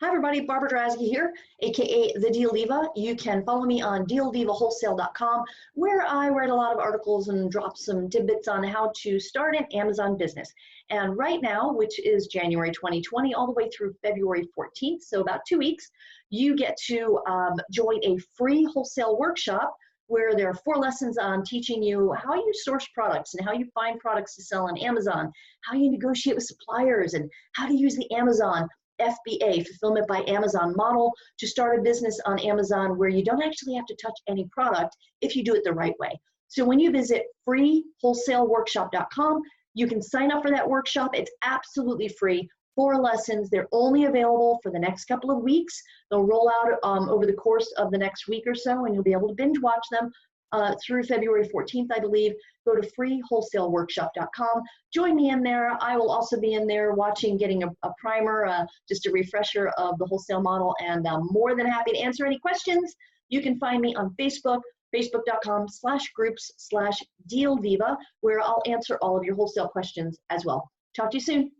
Hi everybody, Barbara Drazgi here, aka The Deal Diva. You can follow me on dealdivawholesale.com, where I write a lot of articles and drop some tidbits on how to start an Amazon business. And right now, which is January 2020, all the way through February 14th, so about 2 weeks, you get to join a free wholesale workshop where there are 4 lessons on teaching you how you source products and how you find products to sell on Amazon, how you negotiate with suppliers, and how to use the Amazon FBA, Fulfillment by Amazon model, to start a business on Amazon where you don't actually have to touch any product if you do it the right way. So when you visit freewholesaleworkshop.com, you can sign up for that workshop. It's absolutely free. 4 lessons. They're only available for the next couple of weeks. They'll roll out over the course of the next week or so, and you'll be able to binge watch them through February 14th, I believe. Go to freewholesaleworkshop.com. Join me in there. I will also be in there watching, getting a primer, just a refresher of the wholesale model, and I'm more than happy to answer any questions. You can find me on Facebook, facebook.com/groups/dealdiva, where I'll answer all of your wholesale questions as well. Talk to you soon.